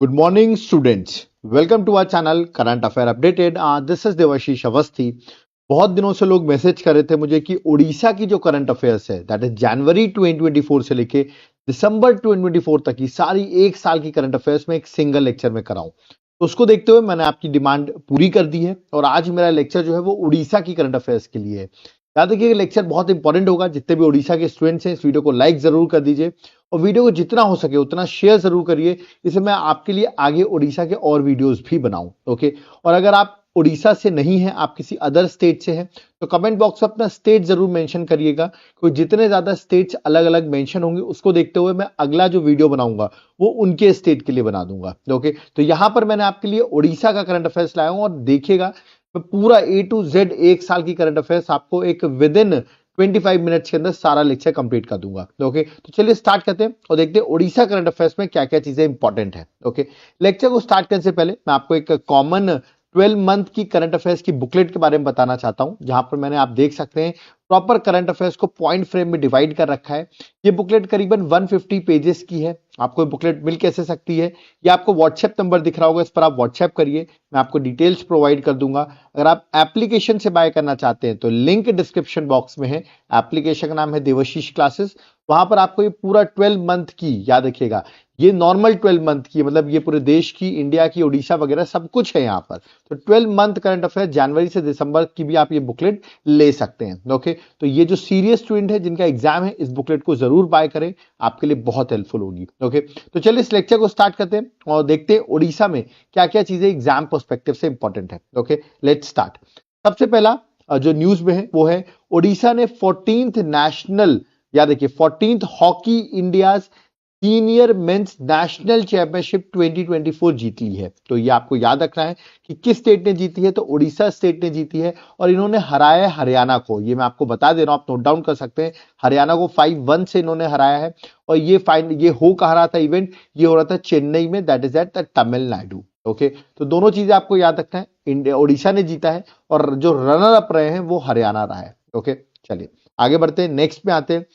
Good morning, students. Welcome to our channel Current Affair Updated. This is Debashish Awasthi. बहुत दिनों से लोग मैसेज कर रहे थे मुझे कि उड़ीसा की जो करंट अफेयर्स है दैट इज जनवरी 2024 से लेके दिसंबर 2024 तक की सारी एक साल की करंट अफेयर्स में एक सिंगल लेक्चर में कराऊं. तो उसको देखते हुए मैंने आपकी डिमांड पूरी कर दी है और आज मेरा लेक्चर जो है वो उड़ीसा की करंट अफेयर्स के लिए है. याद रखिए लेक्चर बहुत इंपॉर्टेंट होगा. जितने भी उड़ीसा के स्टूडेंट्स हैं इस वीडियो को लाइक जरूर कर दीजिए और वीडियो को जितना हो सके उतना शेयर जरूर करिए. इसे मैं आपके लिए आगे उड़ीसा के और वीडियोस भी बनाऊं. ओके. और अगर आप उड़ीसा से नहीं है, आप किसी अदर स्टेट से हैं, तो कमेंट बॉक्स में अपना स्टेट जरूर मेंशन करिएगा. कोई जितने ज्यादा स्टेट्स अलग अलग मेंशन होंगे उसको देखते हुए मैं अगला जो वीडियो बनाऊंगा वो उनके स्टेट के लिए बना दूंगा. ओके. तो यहां पर मैंने आपके लिए उड़ीसा का करंट अफेयर्स लाया हूं और देखिएगा मैं पूरा ए टू जेड एक साल की करंट अफेयर्स आपको एक विद इन 25 मिनट्स के अंदर सारा लेक्चर कंप्लीट कर दूंगा. ओके. तो चलिए स्टार्ट करते हैं और देखते हैं उड़ीसा करंट अफेयर्स में क्या क्या चीजें इंपॉर्टेंट है. ओके. लेक्चर को स्टार्ट करने से पहले मैं आपको एक कॉमन 12 मंथ की करंट अफेयर्स की बुकलेट के बारे में बताना चाहता हूं, जहां पर मैंने आप देख सकते हैं प्रॉपर करंट अफेयर्स को पॉइंट फ्रेम में डिवाइड कर रखा है. ये बुकलेट करीबन 150 पेजेस की है. आपको बुकलेट मिल कैसे सकती है, ये आपको व्हाट्सएप नंबर दिख रहा होगा, इस पर आप व्हाट्सएप करिए, मैं आपको डिटेल्स प्रोवाइड कर दूंगा. अगर आप एप्लीकेशन से बाय करना चाहते हैं तो लिंक डिस्क्रिप्शन बॉक्स में है. एप्लीकेशन का नाम है देवाशीष क्लासेस. वहां पर आपको ये पूरा 12 मंथ की, याद रखिएगा ये नॉर्मल 12 मंथ की, मतलब ये पूरे देश की, इंडिया की, उड़ीसा वगैरह सब कुछ है यहाँ पर. तो 12 मंथ करंट अफेयर जनवरी से दिसंबर की भी आप ये बुकलेट ले सकते हैं. ओके. तो ये जो सीरियस स्टूडेंट है जिनका एग्जाम है इस बुकलेट को जरूर बाय करें, आपके लिए बहुत हेल्पफुल होगी. ओके. तो चलिए इस लेक्चर को स्टार्ट करते हैं और देखते हैं उड़ीसा में क्या क्या चीजें एग्जाम पर्सपेक्टिव से इंपॉर्टेंट है. ओके. Let's start. सबसे पहला जो न्यूज में है वो है उड़ीसा ने 14th नेशनल, याद रखिए 14th hockey India's senior mains national championship 2024 जीत ली है. तो ये आपको याद रखना है कि किस स्टेट ने जीती है. तो उड़ीसा स्टेट ने जीती है और इन्होंने हराया है हरियाणा को. ये मैं आपको बता दे रहा हूं, आप नोट डाउन कर सकते हैं. हरियाणा को 5-1 से इन्होंने हराया है और ये हो कहा रहा था इवेंट, ये हो रहा था चेन्नई में, that is at Tamil Nadu. Okay. तो दोनों चीजें आपको याद रखना है. इंडिया, उड़ीसा ने जीता है और जो रनर अप रहे हैं वो हरियाणा रहा है. ओके. चलिए आगे बढ़ते हैं, नेक्स्ट में आते हैं.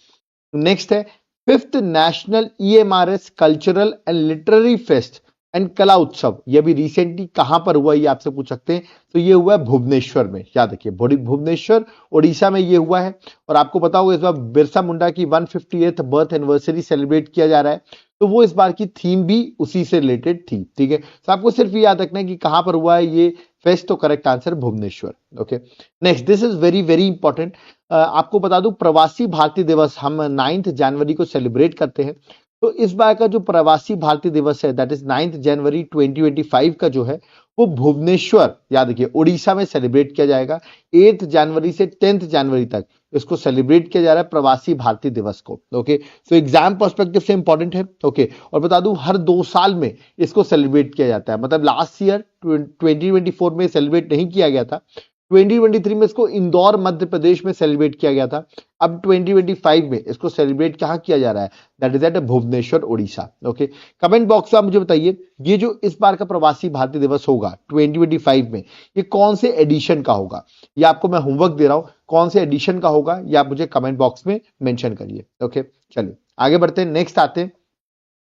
नेक्स्ट है 5th national EMRS cultural and literary fest and कला उत्सव. ये भी रिसेंटली कहां पर हुआ ये आपसे पूछ सकते हैं. तो ये हुआ है भुवनेश्वर में. याद रखिए भुवनेश्वर उड़ीसा में ये हुआ है. और आपको पता होगा इस बार बिरसा मुंडा की 158th बर्थ एनिवर्सरी सेलिब्रेट किया जा रहा है. तो वो इस बार की थीम भी उसी से रिलेटेड थी. ठीक है. तो आपको सिर्फ ये याद रखना है कि कहां पर हुआ है ये फेस्ट. तो correct answer Bhubaneswar. Okay. Next, this is very very important. आपको बता दूं प्रवासी भारतीय दिवस हम 9th जनवरी को सेलिब्रेट करते हैं. तो इस बार का जो प्रवासी भारतीय दिवस है दैट इज 9th जनवरी 2025 का जो है वो भुवनेश्वर, याद रखिए उड़ीसा में सेलिब्रेट किया जाएगा. 8th जनवरी से 10th जनवरी तक इसको सेलिब्रेट किया जा रहा है प्रवासी भारतीय दिवस को. ओके. सो एग्जाम पर्सपेक्टिव से इंपॉर्टेंट है. ओके. और बता दूं हर 2 साल में इसको सेलिब्रेट किया जाता है. मतलब लास्ट ईयर 2024 में सेलिब्रेट नहीं किया गया था. 2023 में इसको इंदौर मध्य प्रदेश में सेलिब्रेट किया गया था. अब 2025 में इसको सेलिब्रेट कहां किया जा रहा है, that is at Bhubaneswar Orissa. Okay. Comment box में आप मुझे बताइए ये जो इस बार का प्रवासी भारतीय दिवस होगा 2025 में ये कौन से एडिशन का होगा. ये आपको मैं होमवर्क दे रहा हूं, कौन से एडिशन का होगा ये आप मुझे कमेंट बॉक्स में मेंशन करिए. ओके. चलिए आगे बढ़ते हैं, नेक्स्ट आते हैं.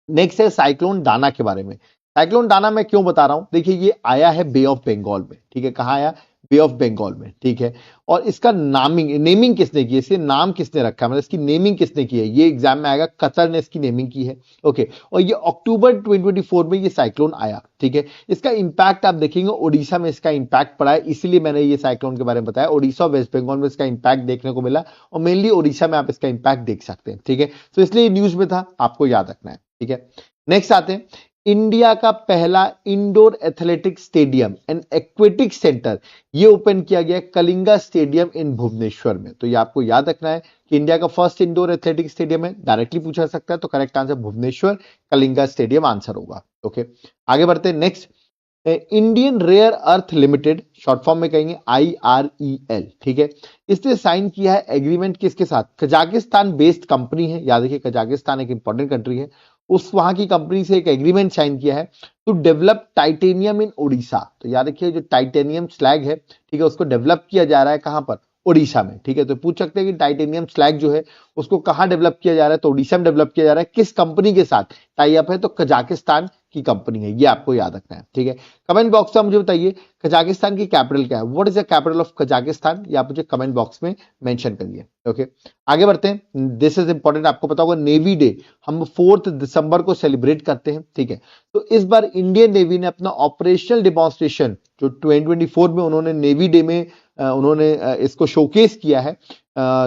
नेक्स्ट है साइक्लोन दाना के बारे में. साइक्लोन दाना मैं क्यों बता रहा हूं, देखिए ये आया है बे ऑफ बंगाल में. ठीक है. कहां आया, बे ऑफ बंगाल में. ठीक है. और इसका नेमिंग किसने की है, इसे नाम किसने रखा है, मतलब इसकी नेमिंग किसने की है, ये एग्जाम में आएगा. कतर ने इसकी नेमिंग की है. ओके. और ये अक्टूबर 2024 में ये साइक्लोन आया. ठीक है. इसका इंपैक्ट आप देखेंगे उड़ीसा में इसका इंपैक्ट पड़ा है, इसीलिए मैंने ये साइक्लोन के बारे में बताया. उड़ीसा और वेस्ट बंगाल में इसका इंपैक्ट देखने को मिला और मेनली उड़ीसा में आप इसका इंपैक्ट देख सकते हैं. ठीक है. तो इसलिए न्यूज में था, आपको याद रखना है. ठीक है. नेक्स्ट आते हैं. इंडिया का पहला indoor athletic stadium and aquatic centre ये ओपन किया गया कलिंगा स्टेडियम इन भुवनेश्वर में. तो ये आपको याद रखना है कि इंडिया का फर्स्ट इंडोर एथलेटिक स्टेडियम है. डायरेक्टली पूछा जा सकता है. तो correct answer Bhubaneswar Kalinga stadium answer होगा. ओके. आगे बढ़ते हैं. Next Indian rare earth limited, short form में कहेंगे IREL. ठीक है. इसने साइन किया है एग्रीमेंट किसके साथ, कजाकिस्तान बेस्ड कंपनी है. याद रखिए कजाकिस्तान एक इंपॉर्टेंट कंट्री है. उस वहां की कंपनी से एक एग्रीमेंट साइन किया है टू डेवलप टाइटेनियम इन उड़ीसा. तो याद रखिए जो टाइटेनियम स्लैग है, ठीक है, उसको डेवलप किया जा रहा है कहां पर, उड़ीसा में. ठीक है. तो पूछ सकते हैं कि टाइटेनियम स्लैग जो है उसको कहां डेवलप किया जा रहा है, तो उड़ीसा में डेवलप किया जा रहा है. किस कंपनी के साथ टाई अप है, तो कजाकिस्तान की कंपनी है, ये आपको याद रखना है, ठीक है। कमेंट बॉक्स में मुझे बताइए कजाकिस्तान की कैपिटल क्या है, what is the capital of Kazakhstan, ये आप मुझे कमेंट बॉक्स में मेंशन करिए, ओके। आगे बढ़ते हैं, दिस इज इंपॉर्टेंट, आपको पता होगा नेवी डे हम 4 दिसंबर को सेलिब्रेट करते हैं, ठीक है। तो इस बार इंडियन नेवी ने अपना ऑपरेशनल डिमॉन्स्ट्रेशन जो 2024 में उन्होंने नेवी डे में उन्होंने इसको शोकेस किया है।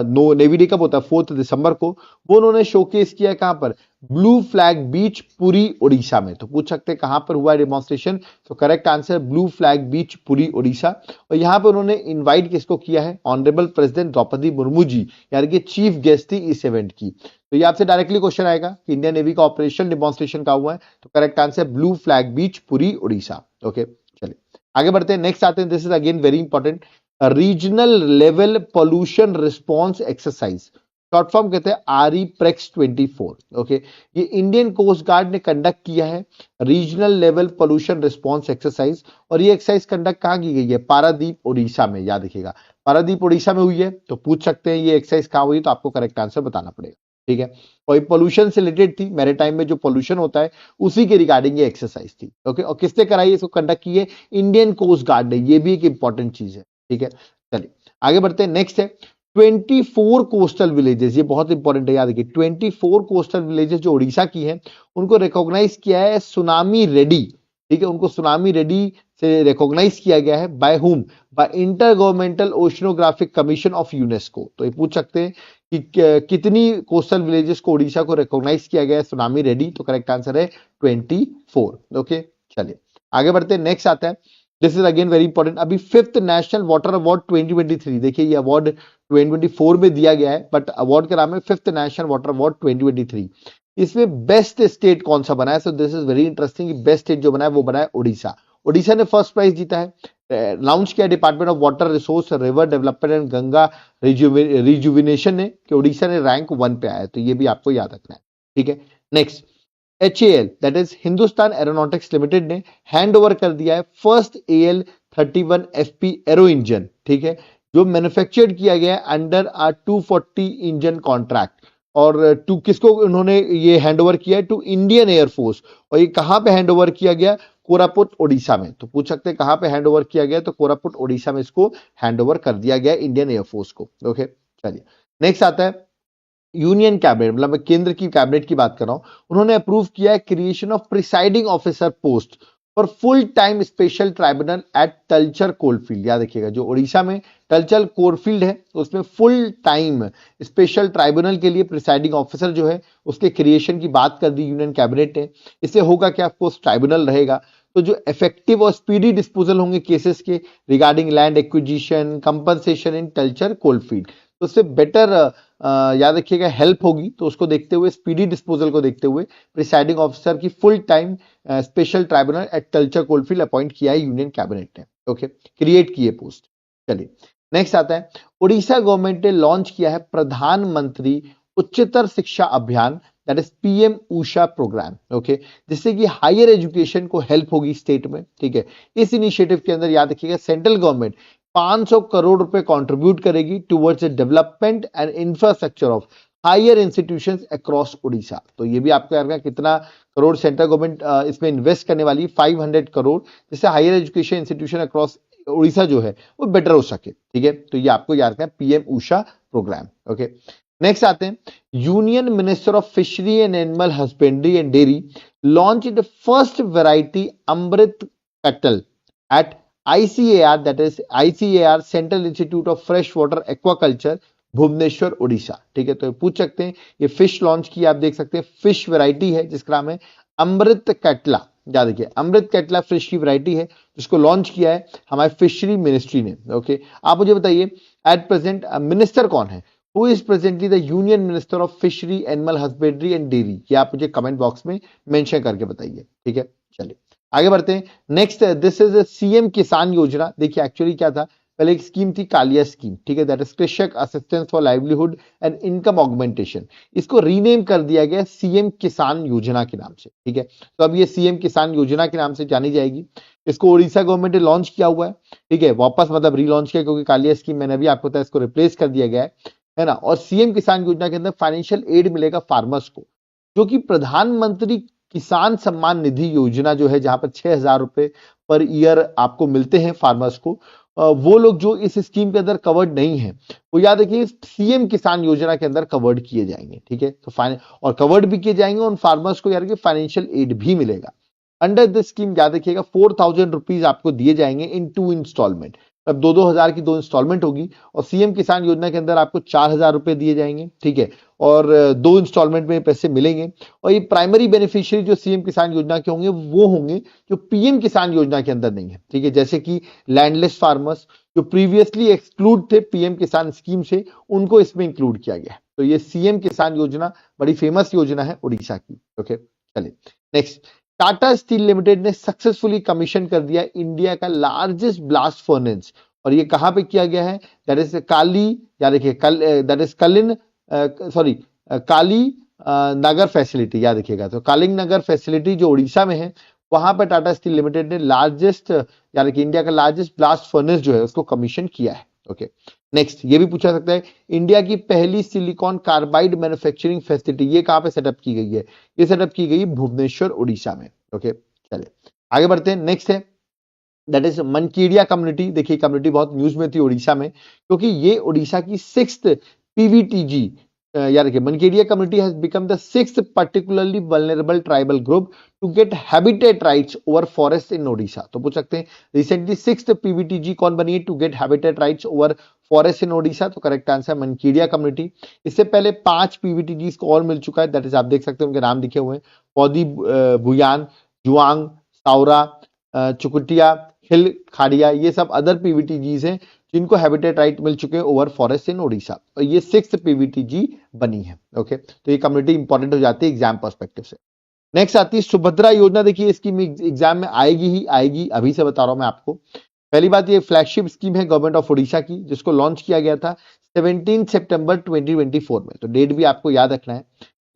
नो नेवी डे कब होता है, 4 दिसंबर को, वो उन्होंने शोकेस किया है कहां पर, blue flag beach Puri Odisha में। तो पूछ सकते हैं कहां पर हुआ है डेमोन्स्ट्रेशन, तो correct answer blue flag beach Puri Odisha. और यहां पर उन्होंने इनवाइट किसको किया है, ऑनरेबल प्रेसिडेंट द्रौपदी मुर्मू जी, यानी कि चीफ गेस्ट थी इस इवेंट की। तो ये आपसे डायरेक्टली क्वेश्चन आएगा कि इंडियन नेवी का ऑपरेशन डेमोन्स्ट्रेशन का हुआ है, तो correct answer blue flag beach Puri Odisha, okay. चलिए आगे बढ़ते हैं, नेक्स्ट आते हैं, this is again very important, regional level pollution response exercise, short form कहते हैं RE-PREX 24, ओके। ये इंडियन कोस्ट गार्ड ने कंडक्ट किया है, regional level pollution response exercise, और ये एक्सरसाइज कंडक्ट कहां की गई है, पारादीप ओडिशा में, याद रखिएगा पारादीप ओडिशा में हुई है। तो पूछ सकते हैं ये एक्सरसाइज कहां हुई, तो आपको करेक्ट आंसर बताना पड़ेगा, ठीक है। और ये पोल्यूशन से रिलेटेड थी, मैरीटाइम में जो पोल्यूशन होता है उसी के रिगार्डिंग ये एक्सरसाइज थी, ओके। और किसने कराई, इसको कंडक्ट की है इंडियन कोस्ट गार्ड ने, ये भी एक इंपॉर्टेंट चीज है, ठीक है। चलिए आगे बढ़ते हैं, नेक्स्ट है 24 कोस्टल विलेजेस, ये बहुत इंपॉर्टेंट है, याद रखिए 24 कोस्टल विलेजेस जो ओडिशा की हैं उनको रिकॉग्नाइज किया है सुनामी रेडी, ठीक है। उनको सुनामी रेडी से रिकॉग्नाइज किया गया है, by whom, by intergovernmental oceanographic commission of UNESCO. तो ये पूछ सकते हैं कि कितनी कोस्टल विलेजेस को ओडिशा को रिकॉग्नाइज किया गया है सुनामी रेडी, तो करेक्ट आंसर है 24, ओके। चलिए आगे बढ़ते हैं, नेक्स्ट आता है, this is again very important, अभी 5th नेशनल वाटर अवार्ड 2023, देखिए ये अवार्ड 2024 में दिया गया है, बट अवार्ड का नाम है 5th नेशनल वाटर अवार्ड 2023। इसमें बेस्ट स्टेट कौन सा बना है, so this is very interesting, best state जो बना है वो बना है ओडिशा। ओडिशा ने फर्स्ट प्राइज जीता है, अनाउंस किया department of water resource river development and Ganga rejuvenation ने कि ओडिशा ने रैंक 1 पे आया है, तो ये भी आपको याद रखना है, ठीक है। Next HAL that is Hindustan aeronautics limited ने हैंड ओवर कर दिया है फर्स्ट AL-31FP एरो इंजन, ठीक है, जो मैन्युफैक्चर्ड किया गया है अंडर आ 240 इंजन कॉन्ट्रैक्ट। और टू किसको उन्होंने ये हैंड ओवर किया है, टू इंडियन एयरफोर्स। और ये कहां पे हैंड ओवर किया गया, कोरापुट ओडिशा में। तो पूछ सकते हैं कहां पे हैंड ओवर किया गया, तो कोरापुट ओडिशा में इसको हैंड ओवर कर दिया गया इंडियन एयरफोर्स को, ओके। चलिए नेक्स्ट आता है यूनियन कैबिनेट, मतलब मैं केंद्र की कैबिनेट की बात कर रहा हूं, उन्होंने अप्रूव किया है creation of presiding officer post for full time special tribunal at Talcher coalfield. याद रखिएगा जो ओडिशा में तलचर कोलफील्ड है उसमें फुल टाइम स्पेशल ट्राइब्यूनल के लिए प्रिसाइडिंग ऑफिसर जो है उसके क्रिएशन की बात कर दी यूनियन कैबिनेट ने। इससे होगा क्या, ऑफकोर्स ट्राइब्यूनल रहेगा, तो जो इफेक्टिव और स्पीडी डिस्पोजल होंगे केसेस के रिगार्डिंग लैंड एक्विजिशन कंपनसेशन इन तलचर कोलफील्ड, तो उससे बेटर याद रखिएगा हेल्प होगी। तो उसको देखते हुए स्पीडी डिस्पोजल को देखते हुए प्रिसाइडिंग ऑफिसर की full time special tribunal at Talcher coalfield appoint किया है यूनियन कैबिनेट ने, ओके, क्रिएट किए पोस्ट। चलिए नेक्स्ट आता है, उड़ीसा गवर्नमेंट ने लॉन्च किया है प्रधानमंत्री उच्चतर शिक्षा अभियान that is PM Usha programme, okay, जिससे कि हायर एजुकेशन को हेल्प होगी स्टेट में, ठीक है। इस इनिशिएटिव के अंदर याद रखिएगा सेंट्रल गवर्नमेंट 500 करोड़ रुपए कंट्रीब्यूट करेगी towards the development and infrastructure of higher institutions across Odisha. तो ये भी आपको याद रखना कितना करोड़ सेंट्रल गवर्नमेंट इसमें इन्वेस्ट करने वाली है, 500 करोड़, जिससे higher education institution across Odisha जो है वो बेटर हो सके, ठीक है। तो ये आपको याद रखना है PM Usha programme, okay. Next आते हैं, union minister of fishery and animal husbandry and dairy launch the first variety Amrit Catla at ICAR, that is ICAR central institute of fresh water aquaculture Bhubaneswar Odisha, ठीक है। तो पूछ सकते हैं ये फिश लॉन्च की, आप देख सकते हैं फिश वैरायटी है जिसका नाम है अमृत कैटला। याद रखिए अमृत कैटला फिश की वैरायटी है जिसको लॉन्च किया है हमारे फिशरी मिनिस्ट्री ने, ओके। आप मुझे बताइए एट प्रेजेंट मिनिस्टर कौन है, who is presently the union minister of fishery animal husbandry and dairy, ये आप मुझे कमेंट बॉक्स में मेंशन करके बताइए, ठीक है। चलिए आगे बढ़ते हैं, नेक्स्ट दिस इज CM किसान योजना। देखिए एक्चुअली क्या था, पहले एक स्कीम थी कालिया स्कीम, ठीक है, दैट इज कृषक assistance for livelihood and income augmentation. इसको रीनेम कर दिया गया CM किसान योजना के नाम से, ठीक है। तो अब ये CM किसान योजना के नाम से जानी जाएगी। इसको उड़ीसा गवर्नमेंट ने लॉन्च किया हुआ है, ठीक है, वापस मतलब रीलॉन्च किया क्योंकि कालिया स्कीम मैंने अभी आपको बताया इसको रिप्लेस कर दिया गया है ना। और CM किसान योजना के अंदर फाइनेंशियल एड मिलेगा फार्मर्स को, जो कि प्रधानमंत्री किसान सम्मान निधि योजना जो है, जहां पर 6,000 रुपए पर ईयर आपको मिलते हैं फार्मर्स को, वो लोग जो इस स्कीम के अंदर कवर्ड नहीं है, वो याद रखिए सीएम किसान योजना के अंदर कवर्ड किए जाएंगे। ठीक है, तो और कवर्ड भी किए जाएंगे, और फार्मर्स को याद रखिए फाइनेंशियल एड भी मिलेगा अंडर दिस स्कीम। याद रखिएगा 4,000 रुपीज आपको दिए जाएंगे इन 2 इंस्टॉलमेंट। अब 2,000 की 2 इंस्टॉलमेंट होगी, और सीएम किसान योजना के अंदर आपको 4,000 रुपए दिए जाएंगे। ठीक है, और 2 इंस्टॉलमेंट में पैसे मिलेंगे। और ये प्राइमरी बेनिफिशियरी जो सीएम किसान योजना के होंगे, वो होंगे जो पीएम किसान योजना के अंदर नहीं है। ठीक है, जैसे कि लैंडलेस फार्मर्स जो प्रीवियसली एक्सक्लूड थे पीएम किसान स्कीम से, उनको इसमें इंक्लूड किया गया है। तो ये सीएम किसान योजना बड़ी फेमस योजना है उड़ीसा की। ओके, चलिए नेक्स्ट। टाटा स्टील लिमिटेड ने सक्सेसफुली कमीशन कर दिया इंडिया का लार्जेस्ट ब्लास्ट फर्नेस, और ये कहां पे किया गया है? दैट इज काली, याद रखिए that is Kalin sorry Kali Nagar facility, याद रखिएगा। तो कालिंग नगर फैसिलिटी जो उड़ीसा में है, वहां पर टाटा स्टील लिमिटेड ने लार्जेस्ट, याद रखिए इंडिया का लार्जेस्ट ब्लास्ट फर्नेस जो है उसको कमीशन किया है। ओके, नेक्स्ट ये भी पूछा सकता है, इंडिया की पहली सिलिकॉन कार्बाइड मैन्युफैक्चरिंग फैसिलिटी ये कहां पे सेटअप की गई है? ये सेटअप की गई भुवनेश्वर उड़ीसा में। ओके, चलिए आगे बढ़ते हैं। नेक्स्ट है दैट इज मनकेडिया कम्युनिटी। देखिए कम्युनिटी बहुत न्यूज में थी उड़ीसा में, क्योंकि ये उड़ीसा की 6th पीवीटीजी, याद रखिए Mankidia community has become the 6th particularly vulnerable tribal group to get habitat rights over forest in Odisha. तो पूछ सकते हैं रिसेंटली 6th पीवीटीजी कौन बनी है to get habitat rights over forest in Odisha? तो करेक्ट आंसर मनकेडिया कम्युनिटी। इससे पहले 5 पीवीटीजी को और मिल चुका है, दैट इज आप देख सकते हैं उनके नाम दिखे हुए हैं, पौधी भुयान, जुआंग, सावरा, चुकुटिया, हिल खाड़िया, ये सब अदर पीवीटीजीज हैं जिनको हैबिटेट राइट मिल चुके हैं ओवर फॉरेस्ट इन ओडिशा, और ये 6th पीवीटीजी बनी है। ओके, तो ये कम्युनिटी इंपॉर्टेंट हो जाती है एग्जाम पर्सपेक्टिव से। नेक्स्ट आती है सुभद्रा योजना। देखिए इसकी एग्जाम में आएगी ही आएगी, अभी से बता रहा हूं मैं आपको। पहली बात, ये फ्लैगशिप स्कीम है गवर्नमेंट ऑफ उड़ीसा की, जिसको लॉन्च किया गया था 17 सितंबर 2024 में। तो डेट भी आपको याद रखना है।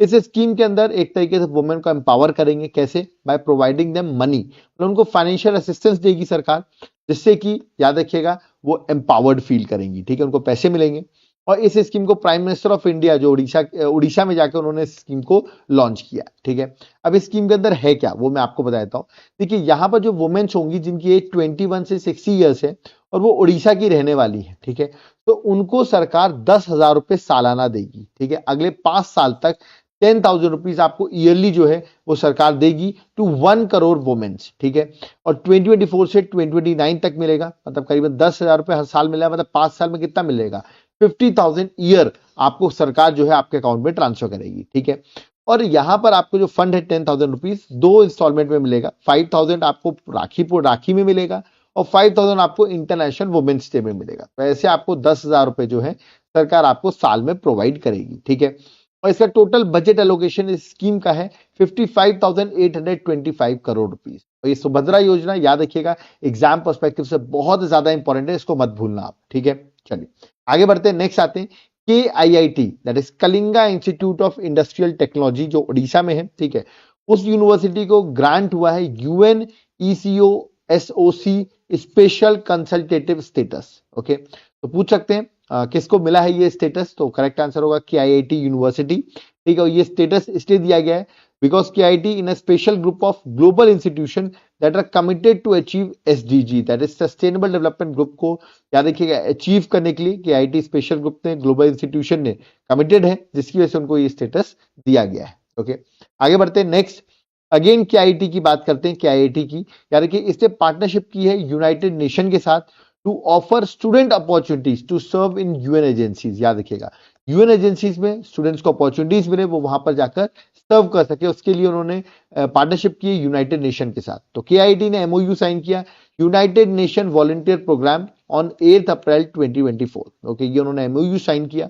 इस स्कीम के अंदर एक तरीके से वुमेन को एम्पावर करेंगे, कैसे? बाय प्रोवाइडिंग देम मनी, मतलब उनको फाइनेंशियल असिस्टेंस देगी सरकार, जिससे कि याद रखिएगा वो एम्पावर्ड फील करेंगी। ठीक है, उनको पैसे मिलेंगे। और इस स्कीम को प्राइम मिनिस्टर ऑफ इंडिया जो उड़ीसा में जाकर उन्होंने इस स्कीम को लॉन्च किया। ठीक है, अब इस स्कीम के अंदर है क्या वो मैं आपको बता देता हूं। देखिए यहाँ पर जो वुमेन्स होंगी जिनकी एज 21 से 60 ईयर्स है, और वो उड़ीसा की रहने वाली है, ठीक है, तो उनको सरकार 10,000 रुपए सालाना देगी। ठीक है, अगले 5 साल तक 10,000 रुपीज आपको ईयरली जो है वो सरकार देगी टू 1 करोड़ वुमेन्स। ठीक है, और 2024 से 2029 तक मिलेगा, मतलब करीबन 10,000 रुपए हर साल मिलेगा, मतलब 5 साल में कितना मिलेगा? 50,000 ईयर आपको सरकार जो है आपके अकाउंट में ट्रांसफर करेगी। ठीक है, और यहां पर आपको जो फंड है 10,000 रुपीज 2 इंस्टॉलमेंट में मिलेगा। 5,000 आपको राखी में मिलेगा, और 5,000 आपको इंटरनेशनल वुमेन्स डे में मिलेगा। तो ऐसे आपको 10,000 रुपए जो है सरकार आपको साल में प्रोवाइड करेगी। ठीक है, और इसका टोटल बजट एलोकेशन इस स्कीम का है 55,825 करोड़ रुपीज। और ये सुभद्रा योजना याद रखिएगा एग्जाम पर्सपेक्टिव से बहुत ज्यादा इंपॉर्टेंट है, इसको मत भूलना आप। ठीक है, चलिए आगे बढ़ते हैं। नेक्स्ट आते हैं KIIT, that is Kalinga institute of industrial technology, जो उड़ीसा में है। ठीक है, उस यूनिवर्सिटी को ग्रांट हुआ है UNECO SOC special consultative status. Okay, तो पूछ सकते हैं किसको मिला है ये स्टेटस? तो करेक्ट आंसर होगा KIIT यूनिवर्सिटी। ठीक है, ये स्टेटस इसलिए दिया गया है because KIIT in a special group of global institution that are committed to achieve SDG, that is sustainable development group को याद रखिएगा अचीव करने के लिए KIIT स्पेशल ग्रुप ने, ग्लोबल इंस्टीट्यूशन ने कमिटेड है, जिसकी वजह से उनको ये स्टेटस दिया गया है। ओके, आगे बढ़ते हैं। नेक्स्ट अगेन KIIT की बात करते हैं। KIIT की याद रखिए इसने पार्टनरशिप की है यूनाइटेड नेशन के साथ to offer student opportunities to serve in UN agencies. याद रखिएगा UN एजेंसीज में स्टूडेंट्स को अपॉर्चुनिटीज मिले, वो वहां पर जाकर सर्व कर सके, उसके लिए उन्होंने पार्टनरशिप की यूनाइटेड नेशन के साथ। तो KIIT ने MOU साइन किया united nation volunteer programme on 8 April 2024। Okay, ये उन्होंने MOU साइन किया।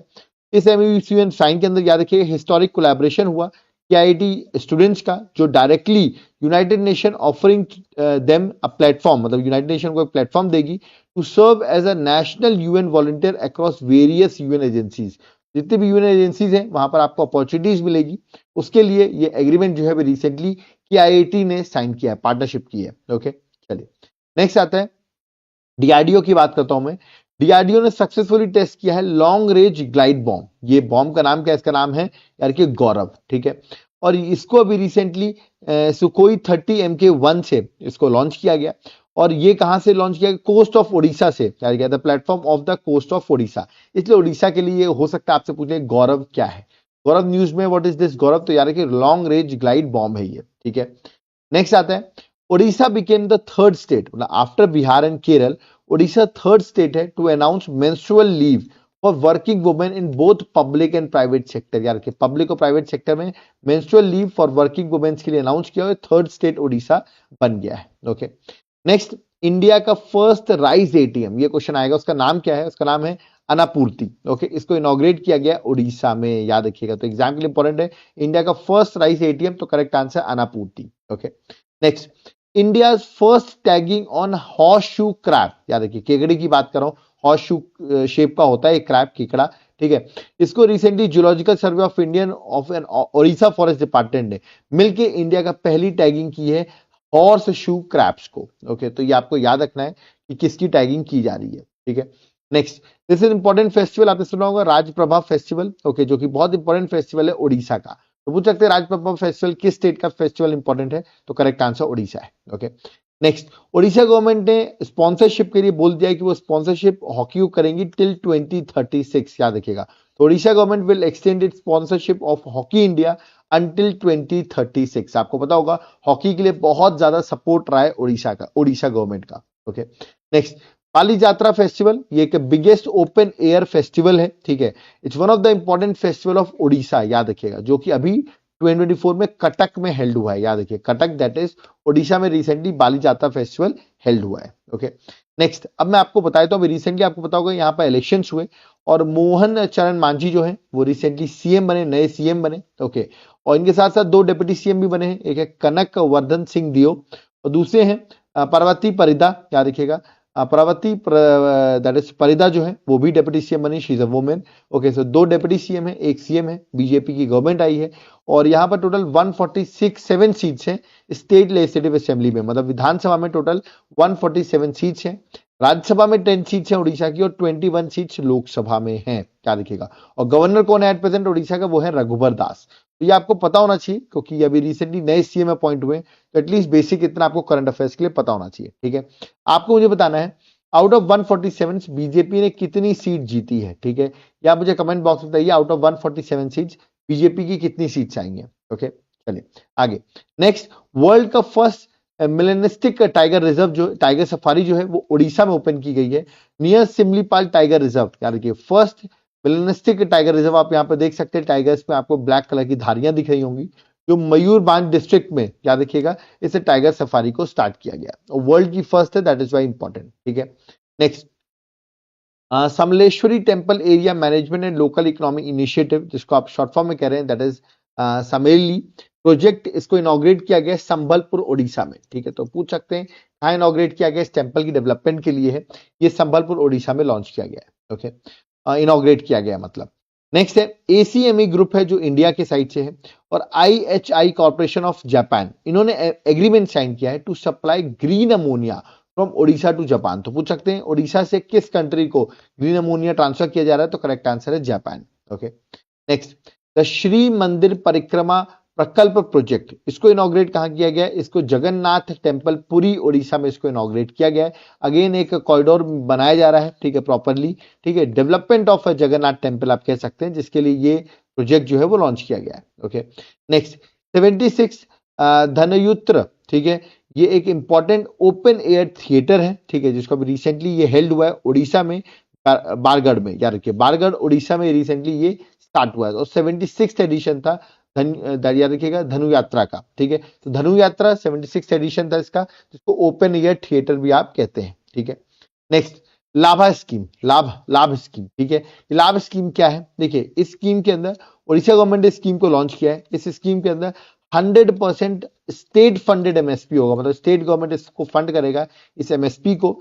इस MOU साइन के अंदर याद रखिएगा हिस्टोरिक कोलैबोरेशन हुआ KIIT स्टूडेंट्स का, जो directly united nation offering them a platform, मतलब यूनाइटेड नेशन को एक प्लेटफॉर्म देगी to serve as a national UN volunteer across various UN agencies. जितनी भी UN एजेंसीज हैं वहां पर आपको अपॉर्चुनिटीज मिलेगी, उसके लिए ये एग्रीमेंट जो है रिसेंटली KIIT ने साइन किया है, पार्टनरशिप की है। ओके, चलिए नेक्स्ट आता है DRDO की बात करता हूं मैं। DRDO ने सक्सेसफुली टेस्ट किया है लॉन्ग रेंज ग्लाइड बॉम्ब। ये बॉम्ब का नाम क्या है? इसका नाम है यार कि गौरव। ठीक है, और इसको अभी रिसेंटली सुखोई 30 MK1 से इसको लॉन्च किया गया। और ये कहां से लॉन्च किया गया? कोस्ट ऑफ ओडिशा से किया गया, the platform of the coast of Odisha. इसलिए ओडिशा के लिए हो सकता है आपसे पूछे गौरव क्या है, गौरव न्यूज में व्हाट इज दिस गौरव, तो यार कि लॉन्ग रेंज ग्लाइड बॉम्ब है ये, ठीक है। नेक्स्ट आता है, Odisha became the third state, मतलब after Bihar and Kerala Odisha third state है to announce menstrual leave for working women in both public and private sector. यार कि पब्लिक और प्राइवेट सेक्टर में menstrual leave for working womens के लिए अनाउंस किया, थर्ड स्टेट ओडिशा बन गया है। ओके, नेक्स्ट, इंडिया का फर्स्ट राइस एटीएम, ये क्वेश्चन आएगा, उसका नाम क्या है? उसका नाम है अनापूर्ति। ओके, इसको इनॉग्रेट किया गया उड़ीसा में, याद रखिएगा, तो एग्जाम के लिए इंपॉर्टेंट है। इंडिया का फर्स्ट राइस एटीएम, तो correct answer Annapurti. Okay, next, India first tagging on horseshoe crab, याद रखिए केकड़े की बात कर रहा हूं, हॉर्स शू शेप का होता है क्रैब, केकड़ा, ठीक है। इसको recently zoological survey of Indian of an Odisha forest department ने मिलकर इंडिया का पहली टैगिंग की है हॉर्स शू क्रैब्स को। ओके, तो ये आपको याद रखना है कि किसकी टैगिंग की जा रही है, ठीक है। Next, this is important festival, आपने सुना होगा राजप्रभा फेस्टिवल, ओके, जो कि बहुत इंपॉर्टेंट फेस्टिवल है ओडिशा का। तो पूछ सकते हैं राजप्रभा फेस्टिवल किस स्टेट का फेस्टिवल इंपॉर्टेंट है, तो करेक्ट आंसर ओडिशा है। ओके, नेक्स्ट, ओडिशा गवर्नमेंट ने स्पॉन्सरशिप के लिए बोल दिया है कि वो स्पॉन्सरशिप हॉकी को करेंगी टिल 2036, याद रखिएगा। तो Odisha government will extend it's sponsorship of hockey India until 2036। आपको पता होगा हॉकी के लिए बहुत ज्यादा सपोर्ट रहा है ओडिशा का, ओडिशा गवर्नमेंट का। ओके, नेक्स्ट, पाली जात्रा फेस्टिवल, ये एक बिगेस्ट ओपन एयर फेस्टिवल है, ठीक है। It's one of the important festival of Odisha, याद रखिएगा, जो कि अभी 2024 में कटक में हेल्ड हुआ है, याद रखिए कटक, दैट इज ओडिशा में रिसेंटली बाली जात्रा फेस्टिवल हेल्ड हुआ है। ओके, नेक्स्ट, अब मैं आपको बताया तो अभी रिसेंटली आपको पता होगा यहाँ पर इलेक्शंस हुए और मोहन चरण मांझी जो है वो रिसेंटली सीएम बने, नए सीएम बने। ओके, और इनके साथ साथ दो डिप्टी सीएम भी बने हैं, एक है कनक वर्धन सिंह दियो और दूसरे हैं पार्वती परिदा, याद रखिएगा, पार्वती दैट इज परिदा जो है वो भी डिप्टी सीएम बनी, she is a women. Okay, so दो डिप्टी सीएम है, एक सीएम है, बीजेपी की गवर्नमेंट आई है और यहाँ पर टोटल 147 सीट्स हैं स्टेट लेजिस्लेटिव असेंबली में, मतलब विधानसभा में टोटल 147 सीट्स हैं, राज्यसभा में 10 सीट्स हैं उड़ीसा की और 21 सीट्स लोकसभा में हैं, क्या रखिएगा। और गवर्नर कौन है एट प्रेजेंट उड़ीसा का? वो है रघुबर दास। तो ये आपको पता होना चाहिए क्योंकि अभी रिसेंटली नए सीएम अपॉइंट हुए, तो एटलीस्ट बेसिक इतना आपको करंट अफेयर्स के लिए पता होना चाहिए, ठीक है। आपको मुझे बताना है आउट ऑफ 147 बीजेपी ने कितनी सीट जीती है, ठीक है, या मुझे कमेंट बॉक्स में बताइए आउट ऑफ 147 सीट्स बीजेपी की कितनी सीट्स आएंगे। ओके, चलिए आगे। नेक्स्ट, वर्ल्ड का फर्स्ट मिलेनिस्टिक टाइगर रिजर्व जो टाइगर सफारी जो है वो ओडिशा में ओपन की गई है नियर सिमलीपाल टाइगर रिजर्व, याद रखिए फर्स्ट मिलेनिस्टिक टाइगर रिजर्व। आप यहाँ पे देख सकते हैं टाइगर्स में आपको ब्लैक कलर की धारियां दिख रही होंगी, जो मयूरभंज डिस्ट्रिक्ट में, याद रखिएगा, इसे टाइगर सफारी को स्टार्ट किया गया और वर्ल्ड की फर्स्ट है, दैट इज वाई इंपॉर्टेंट, ठीक है। Next, Samaleswari temple area management and local economy initiative, जिसको आप शॉर्ट फॉर्म में कह रहे हैं, दैट इज समेली प्रोजेक्ट, इसको इनॉग्रेट किया गया संबलपुर ओडिशा में, ठीक है। तो पूछ सकते हैं कहाँ इनॉग्रेट किया गया? इस टेम्पल की डेवलपमेंट के लिए है, ये संबलपुर ओडिशा में लॉन्च किया गया है। ओके, इनॉग्रेट किया गया मतलब। नेक्स्ट है एसीएमई ग्रुप है जो इंडिया के साइड से है और आईएचआई कॉर्पोरेशन ऑफ जापान, इन्होंने एग्रीमेंट साइन किया है to supply green ammonia from Odisha to Japan. तो पूछ सकते हैं ओडिशा से किस कंट्री को ग्रीन अमोनिया ट्रांसफर किया जा रहा है? तो करेक्ट आंसर है Japan. Okay, next, the Shri मंदिर परिक्रमा प्रकल्प प्रोजेक्ट, इसको इनॉग्रेट कहां किया गया है? इसको जगन्नाथ टेम्पल पुरी ओडिशा में इसको इनॉग्रेट किया गया है। अगेन एक कॉरिडोर बनाया जा रहा है, ठीक है, प्रॉपरली, ठीक है, डेवलपमेंट ऑफ जगन्नाथ टेम्पल आप कह सकते हैं, जिसके लिए ये प्रोजेक्ट जो है वो लॉन्च किया गया है। ओके, नेक्स्ट, 76 धनयुत्र, ठीक है, ये एक इंपॉर्टेंट ओपन एयर थिएटर है, ठीक है, जिसको अभी रिसेंटली ये हेल्ड हुआ है ओडिशा में, बारगढ़ में, याद रखिए बारगढ़ ओडिशा में रिसेंटली ये स्टार्ट हुआ है और 76th एडिशन था याद रखिएगा धनु यात्रा का, ठीक है। तो धनु यात्रा 76th एडिशन था इसका, जिसको ओपन एयर थिएटर भी आप कहते हैं, ठीक है। नेक्स्ट, लाभा स्कीम, लाभ स्कीम, ठीक है। लाभ स्कीम क्या है? देखिए इस स्कीम के अंदर ओडिशा गवर्नमेंट ने स्कीम को लॉन्च किया है। इस स्कीम के अंदर 100% स्टेट फंडेड एमएसपी होगा, मतलब स्टेट गवर्नमेंट इसको फंड करेगा इस एमएसपी को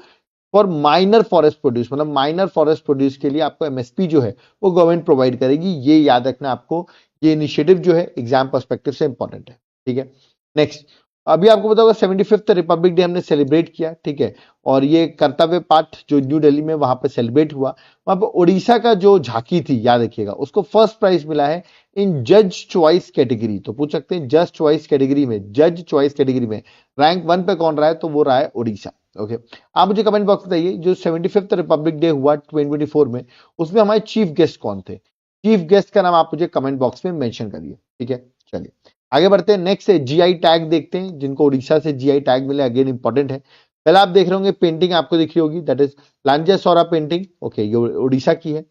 फॉर माइनर फॉरेस्ट प्रोड्यूस, मतलब माइनर फॉरेस्ट प्रोड्यूस के लिए आपको एमएसपी जो है वो गवर्नमेंट प्रोवाइड करेगी। ये याद रखना आपको, ये इनिशिएटिव जो है एग्जाम पर्सपेक्टिव से इंपॉर्टेंट है, ठीक है। नेक्स्ट, अभी आपको पता होगा 75th रिपब्लिक डे हमने सेलिब्रेट किया, ठीक है, और ये कर्तव्य पाठ जो न्यू दिल्ली में वहां पर सेलिब्रेट हुआ, वहां पर उड़ीसा का जो झांकी थी, याद रखिएगा, उसको फर्स्ट प्राइज मिला है इन जज चॉइस कैटेगरी। तो पूछ सकते हैं जज चॉइस कैटेगरी में, जज चॉइस कैटेगरी में रैंक 1 पे कौन रहा है, तो वो रहा है उड़ीसा। ओके, आप मुझे कमेंट बॉक्स में बताइए जो 75th रिपब्लिक डे हुआ 2024 में, उसमें हमारे चीफ गेस्ट कौन थे। चीफ गेस्ट का नाम आप मुझे कमेंट बॉक्स में मेंशन करिए, ठीक है। चलिए आगे बढ़ते हैं, नेक्स्ट है जीआई टैग देखते हैं, जिनको उड़ीसा से जीआई टैग मिले, अगेन इंपॉर्टेंट है। पहले आप देख रहे होंगे पेंटिंग आपको दिख रही होगी, दैट इज लांजासोरा पेंटिंग, ओके, ये उड़ीसा की है।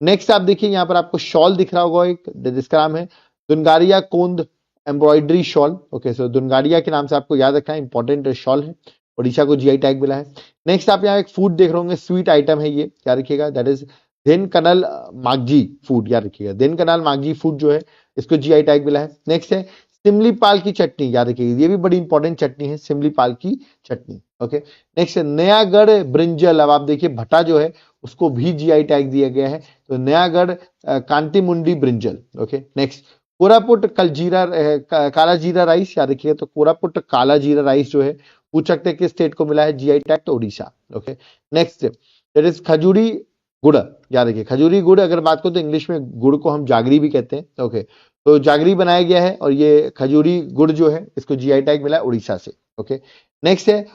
नेक्स्ट आप देखिए यहाँ पर आपको शॉल दिख रहा होगा एक, जिसका नाम है दुनगारिया कोंद एम्ब्रॉयडरी शॉल, ओके, सो दुनगारिया के नाम से आपको याद रखना है, इंपॉर्टेंट शॉल है, उड़ीसा को जीआई टैग मिला है। नेक्स्ट आप यहाँ एक फूड देख रहे होंगे, स्वीट आइटम है ये, याद रखिएगा, दैट इज देन कनल मागजी फूड, याद रखिएगा, देन कनल मागजी फूड जो है, इसको जीआई टैग मिला है। नेक्स्ट है सिमलीपाल की चटनी, याद रखिएगा, ये भी बड़ी इंपॉर्टेंट चटनी है, सिमलीपाल की चटनी। ओके, नेक्स्ट नयागढ़ ब्रिंजल, अब आप देखिए भट्टा जो है उसको भी जीआई टैग दिया गया है, तो नयागढ़ कांटी मुंडी ब्रिंजल। ओके, नेक्स्ट कोरापुट कलजीरा काला जीरा राइस, याद रखिएगा, तो कोरापुट काला जीरा राइस जो है, पूछ सकते हैं किस स्टेट को मिला है जीआई टैग, तो Orissa. Okay, next that is Khajuri Gur, याद रखिए, खजूरी गुड़ अगर बात करो तो इंग्लिश में गुड़ को हम जागरी भी कहते हैं। ओके, तो जागरी बनाया गया है, और ये खजूरी गुड़ जो है इसको जीआई टैग मिला है उड़ीसा से। ओके, नेक्स्ट है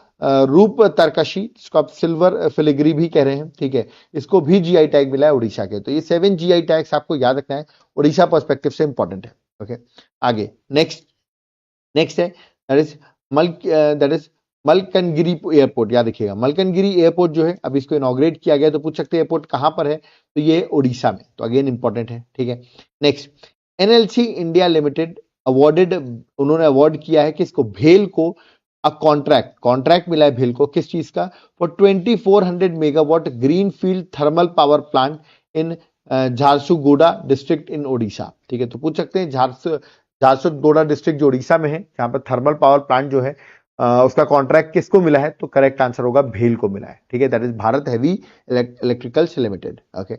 रूप तरकशी, इसको आप सिल्वर फिलिग्री भी कह रहे हैं, ठीक है, इसको भी जीआई टैग मिला है उड़ीसा के। तो ये 7 जीआई टैग्स आपको याद रखना है, उड़ीसा पर्सपेक्टिव से इंपॉर्टेंट है। ओके, आगे नेक्स्ट है दैट इज मलकनगिरी एयरपोर्ट, याद रखिएगा, मलकनगिरी एयरपोर्ट जो है अब इसको इनॉग्रेट किया गया, तो पूछ सकते हैं एयरपोर्ट कहां पर है, तो ये उड़ीसा में, तो अगेन इंपॉर्टेंट है, ठीक है। Next NLC India limited awarded, उन्होंने अवार्ड किया है किसको, भेल को, कॉन्ट्रैक्ट मिला है भेल को, किस चीज का, for 2400 megawatt green field thermal power plant in Jharsuguda district in Odisha, ठीक है। तो पूछ सकते हैं झारसुगुड़ा डिस्ट्रिक्ट जो उड़ीसा में है, जहां पर थर्मल पावर प्लांट जो है उसका कॉन्ट्रैक्ट किसको मिला है, तो करेक्ट आंसर होगा भेल को मिला है, ठीक है, that is Bharat heavy electricals limited. Okay,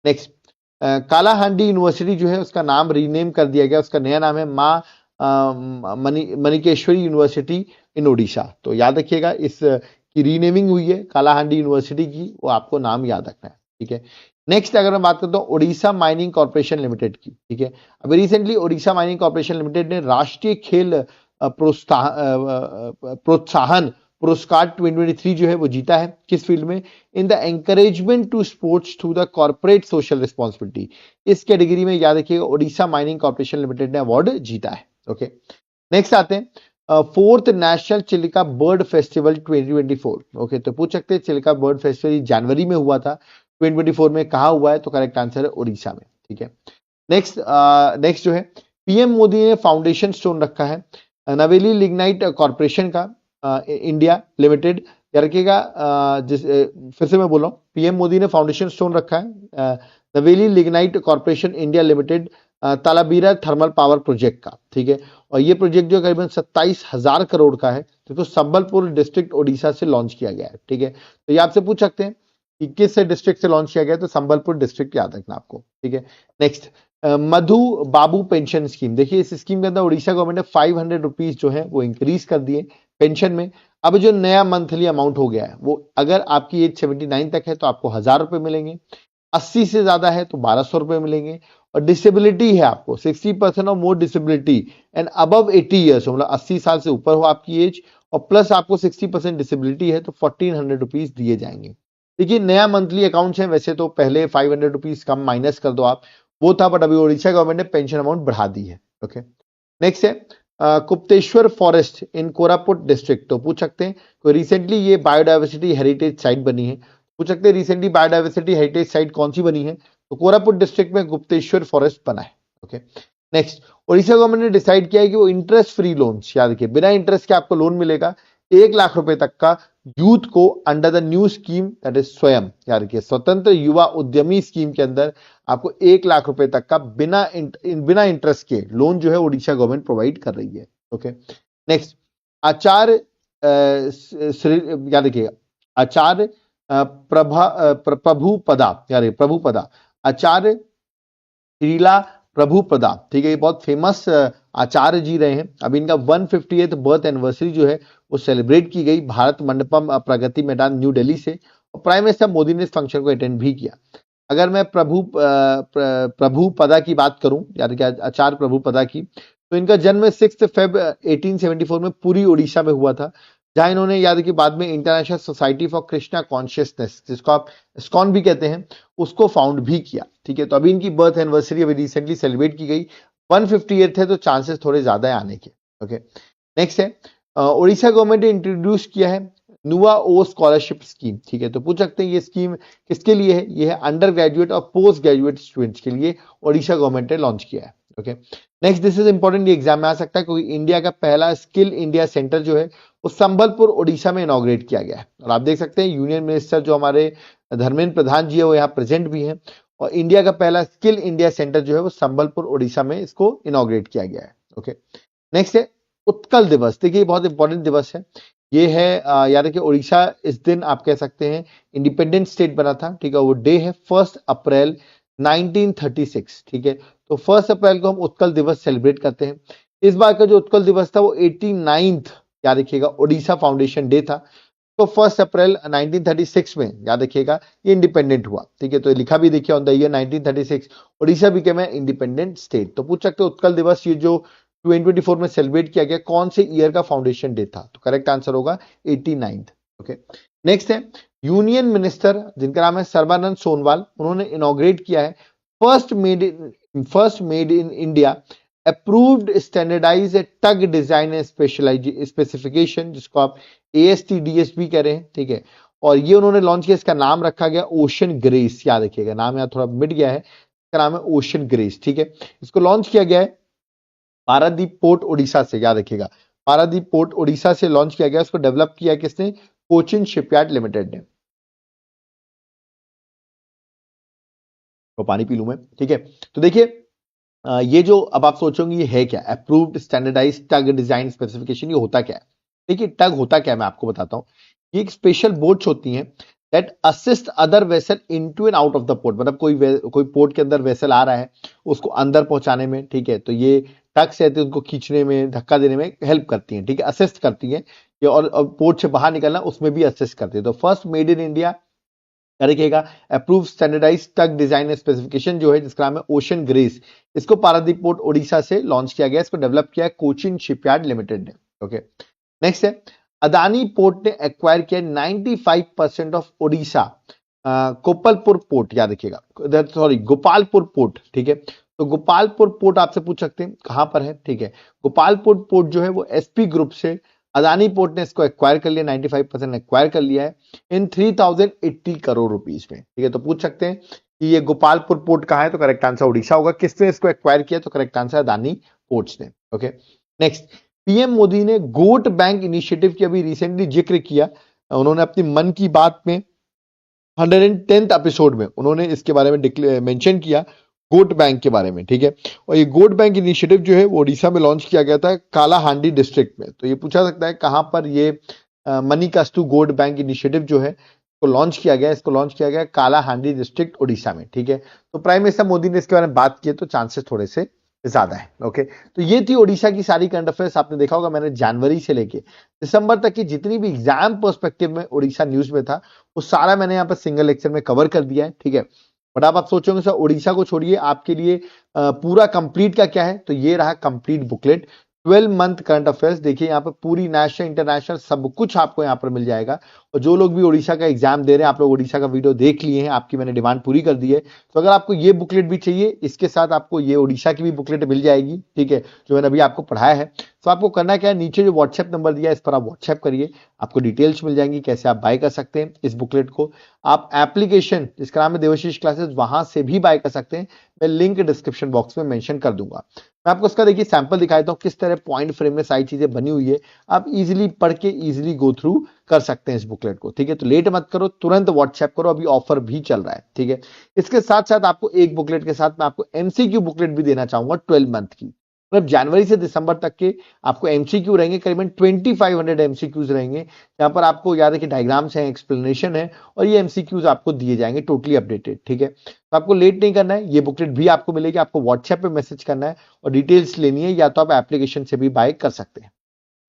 next Kalahandi university जो है उसका नाम रीनेम कर दिया गया, उसका नया नाम है माँ मणिकेश्वरी यूनिवर्सिटी इन ओडिशा। तो याद रखिएगा इस की रीनेमिंग हुई है कालाहांडी यूनिवर्सिटी की, वो आपको नाम याद रखना है, ठीक है। नेक्स्ट अगर मैं बात करता हूँ उड़ीसा माइनिंग कॉर्पोरेशन लिमिटेड की, ठीक है, अभी recently Orissa mining corporation limited ने राष्ट्रीय खेल प्रोत्साहन पुरस्कार 2023 जो है वो जीता है, किस फील्ड में, in the encouragement to sports through the corporate social responsibility, इस कैटेगरी में याद रखिएगा उड़ीसा माइनिंग कॉर्पोरेशन लिमिटेड ने अवार्ड जीता है। ओके, नेक्स्ट आते हैं fourth national Chilika bird festival 2024। Okay, तो पूछ सकते हैं चिलिका बर्ड फेस्टिवल जनवरी में हुआ था, 2024 में कहा हुआ है, तो करेक्ट आंसर है उड़ीसा में, ठीक है। नेक्स्ट जो है पीएम मोदी ने फाउंडेशन स्टोन रखा है नवेली लिग्नाइट कॉर्पोरेशन का इंडिया लिमिटेड, याद रखिएगा, फिर से मैं बोल रहा हूँ, पीएम मोदी ने फाउंडेशन स्टोन रखा है नवेली lignite corporation India limited Talabira thermal power project का, ठीक है, और ये प्रोजेक्ट जो करीबन 27,000 करोड़ का है, तो संबलपुर डिस्ट्रिक्ट ओडिशा से लॉन्च किया गया है, ठीक है। तो ये आपसे पूछ सकते हैं कि किस डिस्ट्रिक्ट से लॉन्च किया गया, तो संबलपुर डिस्ट्रिक्ट याद रखना आपको, ठीक है। नेक्स्ट मधु बाबू पेंशन स्कीम, देखिए इस स्कीम के अंदर उड़ीसा गवर्नमेंट ने 500 रुपीज जो है वो इंक्रीज कर दिए पेंशन में। अब जो नया मंथली अमाउंट हो गया है वो, अगर आपकी एज 79 तक है तो आपको 1,000 रुपए मिलेंगे, 80 से ज्यादा है तो 1,200 रुपए मिलेंगे, और डिसेबिलिटी है आपको 60% और मोर डिसेबिलिटी एंड अबव 80 ईयर्स, मतलब 80 साल से ऊपर हो आपकी एज, और प्लस आपको 60% डिसेबिलिटी है, तो 1,400 रुपीज दिए जाएंगे। देखिए नया मंथली अकाउंट्स है, वैसे तो पहले 500 रुपीज कम माइनस कर दो आप, वो था, बट अभी उड़ीसा गवर्नमेंट ने पेंशन अमाउंट बढ़ा दी है। ओके, नेक्स्ट है कुप्तेश्वर फॉरेस्ट इन कोरापुट डिस्ट्रिक्ट, तो पूछ सकते हैं कोई रिसेंटली ये बायोडायवर्सिटी हेरिटेज साइट बनी है, पूछ सकते हैं रिसेंटली बायोडायवर्सिटी हेरिटेज साइट कौन सी बनी है, तो कोरापुट डिस्ट्रिक्ट में गुप्तेश्वर फॉरेस्ट बना है। ओके, नेक्स्ट उड़ीसा गवर्नमेंट ने डिसाइड किया है कि वो इंटरेस्ट फ्री लोन्स, याद रखिए बिना इंटरेस्ट के आपको लोन मिलेगा 1 लाख रुपए तक का यूथ को under the new scheme that is स्वयं, याद रखिए स्वतंत्र युवा उद्यमी स्कीम के अंदर आपको 1 लाख रुपए तक का बिना इंटरेस्ट के लोन जो है उड़ीसा गवर्नमेंट प्रोवाइड कर रही है। ओके, नेक्स्ट आचार्य याद रखिएगा आचार्य प्रभुपदा, याद रखिए प्रभुपदा, आचार्य श्रीला प्रभुपदा, ठीक है, ये बहुत फेमस आचार्य जी रहे हैं। अभी इनका 150th बर्थ एनिवर्सरी जो है वो सेलिब्रेट की गई भारत मंडपम प्रगति मैदान न्यू दिल्ली से, और प्राइम मिनिस्टर मोदी ने इस फंक्शन को अटेंड भी किया। अगर मैं प्रभुपदा की बात करूं, यानी कि आचार्य प्रभुपदा की, तो इनका जन्म 6 फेब 1874 में पुरी उड़ीसा में हुआ था, जहां इन्होंने याद कि बाद में international society for Krishna consciousness, जिसको आप इस्कॉन भी कहते हैं, उसको फाउंड भी किया। ठीक है, तो अभी इनकी बर्थ एनिवर्सरी अभी रिसेंटली सेलिब्रेट की गई, 158 है, तो चांसेस थोड़े ज्यादा है आने के। ओके, नेक्स्ट है उड़ीसा गवर्नमेंट ने इंट्रोड्यूस किया है नुआ ओ स्कॉलरशिप स्कीम। ठीक है, तो पूछ सकते हैं ये स्कीम किसके लिए है? ये है अंडर ग्रेजुएट और पोस्ट ग्रेजुएट स्टूडेंट्स के लिए उड़ीसा गवर्नमेंट ने लॉन्च किया है। Okay, next, this is important, ये एग्जाम में आ सकता है, क्योंकि इंडिया का पहला स्किल इंडिया सेंटर जो है वो संबलपुर उड़ीसा में इनॉग्रेट किया गया है। और आप देख सकते हैं यूनियन मिनिस्टर जो हमारे धर्मेंद्र प्रधान जी है वो यहाँ प्रेजेंट भी हैं, और इंडिया का पहला स्किल इंडिया सेंटर जो है वो संबलपुर उड़ीसा में इसको इनॉग्रेट किया गया है। ओके, नेक्स्ट है उत्कल दिवस। देखिए बहुत इंपॉर्टेंट दिवस है ये है, यानी कि उड़ीसा इस दिन आप कह सकते हैं इंडिपेंडेंट स्टेट बना था। ठीक है, वो डे है 1 अप्रैल 1936। ठीक है, तो 1 अप्रैल को हम उत्कल दिवस सेलिब्रेट करते हैं। इस बार का जो उत्कल दिवस था वो 89th, याद रखिएगा, उड़ीसा फाउंडेशन डे था। तो 1 अप्रैल 1936 में याद रखिएगा ये इंडिपेंडेंट हुआ। ठीक है, तो ये लिखा भी देखिए on the year 1936 Orissa became a independent state. तो पूछ सकते हो उत्कल दिवस ये जो 2024 में सेलिब्रेट किया गया कौन से ईयर का फाउंडेशन डे था? तो करेक्ट आंसर होगा 89th। ओके, नेक्स्ट है यूनियन मिनिस्टर जिनका नाम है सर्बानंद सोनोवाल, उन्होंने इनॉग्रेट किया है first made in India approved standardise tug design specification, जिसको आप ASTDS भी कह रहे हैं। ठीक है, और ये उन्होंने लॉन्च किया, इसका नाम रखा गया ओशन ग्रेस। याद रखिएगा, नाम यहाँ थोड़ा मिट गया है, इसका नाम है ओशन ग्रेस। ठीक है, इसको लॉन्च किया गया है पारादीप पोर्ट उड़ीसा से। याद रखिएगा, पारादीप पोर्ट उड़ीसा से लॉन्च किया गया। इसको डेवलप किया किसने? कोचिन शिपयार्ड लिमिटेड ने। तो पानी पी लूं मैं। ठीक है, तो देखिए ये जो अब आप सोचोगे ये है क्या? Approved standardise tug design specification, ये होता क्या है? देखिए टग होता क्या है मैं आपको बताता हूं। ये एक स्पेशल बोट्स होती हैं that assist other vessel into and out of the port, मतलब कोई पोर्ट के अंदर वेसल आ रहा है उसको अंदर पहुंचाने में। ठीक है, तो ये टग्स रहते हैं, उनको खींचने में, धक्का देने में हेल्प करती हैं। ठीक है, असिस्ट करती हैं ये, और पोर्ट से बाहर निकलना उसमें भी असिस्ट करती है। तो फर्स्ट मेड इन इंडिया रखिएगा approve standardise tug design specification जो है जिसका नाम है ओशन ग्रेस, इसको पारादीप पोर्ट ओडिशा से लॉन्च किया गया। इसको डेवलप किया कोचिन शिपयार्ड लिमिटेड ने। ओके, नेक्स्ट है अदानी पोर्ट ने एक्वायर किया 95% ऑफ ओडिशा कोपलपुर पोर्ट। याद रखिएगा, सॉरी गोपालपुर पोर्ट। ठीक है, तो गोपालपुर पोर्ट आपसे पूछ सकते हैं कहां पर है। ठीक है, गोपालपुर पोर्ट जो है वो SP ग्रुप से अदानी पोर्ट ने इसको एक्वायर कर लिया, 95% एक्वायर कर लिया है इन 3080 करोड़ रुपीस में। ठीक है, तो पूछ सकते हैं कि ये गोपालपुर पोर्ट कहां है? तो करेक्ट आंसर उड़ीसा होगा। किसने इसको एक्वायर किया? तो करेक्ट आंसर अदानी पोर्ट्स ने। ओके, नेक्स्ट, PM मोदी ने गोट बैंक इनिशिएटिव की अभी रिसेंटली जिक्र किया। उन्होंने अपनी मन की बात में 110th एपिसोड में उन्होंने इसके बारे में मेंशन किया, गोट बैंक के बारे में। ठीक है, और ये गोट बैंक इनिशिएटिव जो है वो उड़ीसा में लॉन्च किया गया था कालाहांडी डिस्ट्रिक्ट में। तो ये पूछा सकता है कहां पर ये मणिकास्तु गोट बैंक इनिशिएटिव जो है को लॉन्च किया गया? इसको लॉन्च किया गया कालाहांडी डिस्ट्रिक्ट उड़ीसा में। ठीक है, तो प्राइम मिनिस्टर मोदी ने इसके बारे में बात की, तो चांसेस थोड़े से ज्यादा है। ओके, तो ये थी ओडिशा की सारी करंट अफेयर्स। आपने देखा होगा मैंने जनवरी से लेके दिसंबर तक की जितनी भी एग्जाम पर्सपेक्टिव में ओडिशा न्यूज में था वो सारा मैंने यहाँ पर सिंगल लेक्चर में कवर कर दिया है। ठीक है, बट आप सोचोगे सर ओडिशा को छोड़िए आपके लिए पूरा कंप्लीट का क्या है? तो ये रहा complete booklet 12 month current affairs. देखिए यहाँ पर पूरी नेशनल इंटरनेशनल सब कुछ आपको यहाँ पर मिल जाएगा। और जो लोग भी ओडिशा का एग्जाम दे रहे हैं, आप लोग ओडिशा का वीडियो देख लिए हैं, आपकी मैंने डिमांड पूरी कर दी है। तो अगर आपको ये बुकलेट भी चाहिए, इसके साथ आपको ये ओडिशा की भी बुकलेट मिल जाएगी। ठीक है, जो मैंने अभी आपको पढ़ाया है। तो आपको करना क्या है, नीचे जो व्हाट्सएप नंबर दिया है इस पर आप व्हाट्सएप करिए, आपको डिटेल्स मिल जाएंगी कैसे आप बाय कर सकते हैं इस बुकलेट को। आप एप्लीकेशन जिसका नाम है देवाशीष क्लासेस, वहां से भी बाय कर सकते हैं। मैं लिंक डिस्क्रिप्शन बॉक्स में मेंशन कर दूंगा। मैं आपको इसका देखिए सैंपल दिखा देता हूं किस तरह पॉइंट फ्रेम में सारी चीजें बनी हुई है। आप इजीली पढ़ के इजीली गो थ्रू कर सकते हैं इस बुकलेट को। ठीक है, तो लेट मत करो, तुरंत व्हाट्सएप करो, अभी ऑफर भी चल रहा है। ठीक है, इसके साथ साथ आपको एक बुकलेट के साथ मैं आपको MCQ बुकलेट भी देना चाहूंगा 12 मंथ की। मतलब जनवरी से दिसंबर तक के आपको एमसीक्यू रहेंगे, करीबन 2500 एमसीक्यूज रहेंगे, जहां पर आपको याद है कि डायग्राम्स हैं, एक्सप्लेनेशन है, और ये एमसीक्यूज आपको दिए जाएंगे टोटली अपडेटेड। ठीक है, तो आपको लेट नहीं करना है, ये बुकलेट भी आपको मिलेगी, आपको व्हाट्सएप पे मैसेज करना है और डिटेल्स लेनी है, या तो आप एप्लीकेशन से भी बाय कर सकते हैं।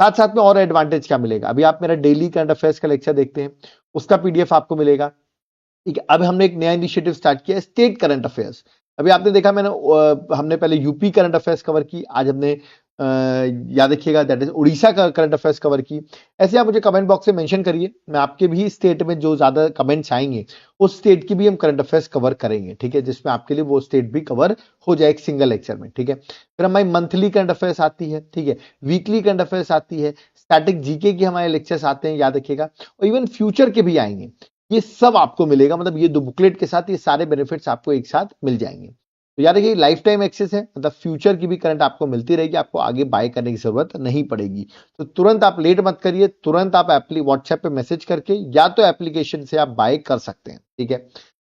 साथ साथ में और एडवांटेज क्या मिलेगा, अभी आप मेरा डेली करंट अफेयर्स का लेक्चर देखते हैं, उसका पीडीएफ आपको मिलेगा। ठीक है, अब हमने एक नया इनिशिएटिव स्टार्ट किया, स्टेट करंट अफेयर्स। अभी आपने देखा हमने पहले यूपी करंट अफेयर्स कवर की, आज हमने याद रखिएगा दैट इज उड़ीसा का करंट अफेयर्स कवर की। ऐसे आप मुझे कमेंट बॉक्स में मेंशन करिए, मैं आपके भी स्टेट में जो ज्यादा कमेंट्स आएंगे उस स्टेट की भी हम करंट अफेयर्स कवर करेंगे। ठीक है, जिसमें आपके लिए वो स्टेट भी कवर हो जाए एक सिंगल लेक्चर में। ठीक है, फिर हमारी मंथली करंट अफेयर्स आती है, ठीक है, वीकली करंट अफेयर्स आती है, स्टैटिक जीके के हमारे लेक्चर्स आते हैं, याद रखिएगा, और इवन फ्यूचर के भी आएंगे। ये सब आपको मिलेगा, मतलब ये 2 बुकलेट के साथ ये सारे बेनिफिट्स आपको एक साथ मिल जाएंगे। तो याद रखिए लाइफ टाइम एक्सेस है, मतलब फ्यूचर की भी करंट आपको मिलती रहेगी, आपको आगे बाय करने की जरूरत नहीं पड़ेगी। तो तुरंत आप लेट मत करिए, तुरंत आप व्हाट्सएप पे मैसेज करके या तो एप्लीकेशन से आप बाय कर सकते हैं। ठीक है,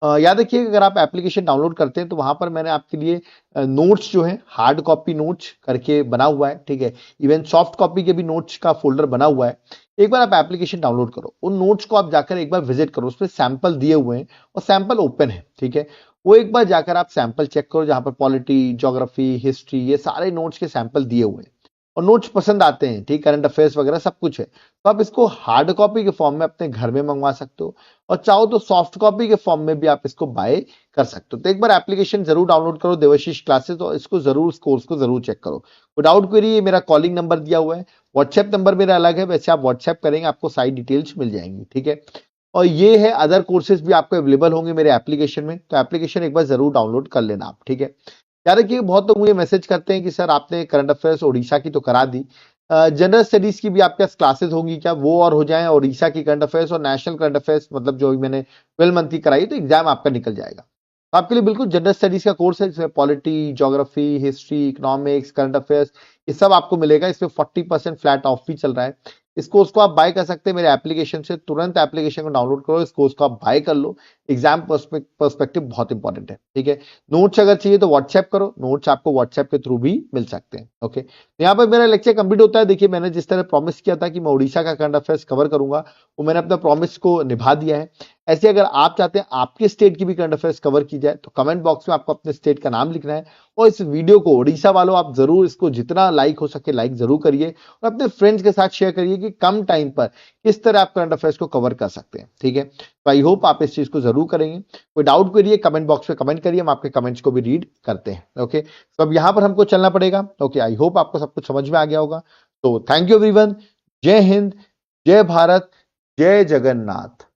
याद रखिए अगर आप एप्लीकेशन डाउनलोड करते हैं तो वहां पर मैंने आपके लिए नोट्स जो है हार्ड कॉपी नोट्स करके बना हुआ है। ठीक है, इवन सॉफ्ट कॉपी के भी नोट्स का फोल्डर बना हुआ है। एक बार आप एप्लीकेशन डाउनलोड करो, उन नोट्स को आप जाकर एक बार विजिट करो, उसमें सैंपल दिए हुए हैं और सैंपल ओपन है। ठीक है, वो एक बार जाकर आप सैंपल चेक करो, जहां पर पॉलिटी, ज्योग्राफी, हिस्ट्री, ये सारे नोट्स के सैंपल दिए हुए हैं और नोट्स पसंद आते हैं, ठीक, करंट अफेयर्स वगैरह सब कुछ है, तो आप इसको हार्ड कॉपी के फॉर्म में अपने घर में मंगवा सकते हो और चाहो तो सॉफ्ट कॉपी के फॉर्म में भी आप इसको बाय कर सकते हो। तो एक बार एप्लीकेशन जरूर डाउनलोड करो देवाशीष क्लासेस, और इसको जरूर, इस कोर्स को जरूर चेक करो। कोई डाउट क्वेरी, मेरा कॉलिंग नंबर दिया हुआ है, व्हाट्सएप नंबर मेरा अलग है, वैसे आप व्हाट्सएप करेंगे आपको सारी डिटेल्स मिल जाएंगी। ठीक है, और ये है अदर कोर्सेज भी आपको अवेलेबल होंगे मेरे एप्लीकेशन में, तो एप्लीकेशन एक बार जरूर डाउनलोड कर लेना आप। ठीक है, याद रखिए बहुत लोग मुझे मैसेज करते हैं कि सर आपने करंट अफेयर्स ओडिशा की तो करा दी, जनरल स्टडीज की भी आपके पास क्लासेस होंगी क्या, वो और हो जाए, ओडिशा की करंट अफेयर्स और नेशनल करंट अफेयर्स, मतलब जो मैंने 12 मंथ की कराई, तो एग्जाम आपका निकल जाएगा। तो आपके लिए बिल्कुल जनरल स्टडीज का कोर्स है, जिसमें polity, geography, history, economics, current affairs, ये सब आपको मिलेगा। इसमें 40% फ्लैट ऑफ भी चल रहा है। इस कोर्स को आप बाय कर सकते हैं मेरे एप्लीकेशन से, तुरंत एप्लीकेशन को डाउनलोड करो, इस कोर्स को आप बाय कर लो। एग्जाम पर्सपेक्टिव बहुत इंपॉर्टेंट है। ठीक है, नोट्स अगर चाहिए तो व्हाट्सएप करो, नोट्स आपको व्हाट्सएप के थ्रू भी मिल सकते हैं। ओके, यहाँ पर मेरा लेक्चर कंप्लीट होता है। देखिए मैंने जिस तरह प्रॉमिस किया था कि मैं उड़ीसा का करंट अफेयर्स कवर करूंगा, वो मैंने अपना प्रॉमिस को निभा दिया है। ऐसे अगर आप चाहते हैं आपके स्टेट की भी करंट अफेयर्स कवर की जाए, तो कमेंट बॉक्स में आपको अपने स्टेट का नाम लिखना है, और इस वीडियो को उड़ीसा वालों आप जरूर इसको जितना लाइक हो सके लाइक जरूर करिए, और अपने फ्रेंड्स के साथ शेयर करिए कि कम टाइम पर किस तरह आप करंट अफेयर्स को कवर कर सकते हैं। ठीक है, तो आई होप आप इस चीज को जरूर करेंगे। कोई डाउट करिए कमेंट बॉक्स में कमेंट करिए, हम आपके कमेंट्स को भी रीड करते हैं। ओके, तो अब यहां पर हमको चलना पड़ेगा। ओके, आई होप आपको सब कुछ समझ में आ गया होगा। तो थैंक यू एवरीवन, जय हिंद, जय भारत, जय जगन्नाथ।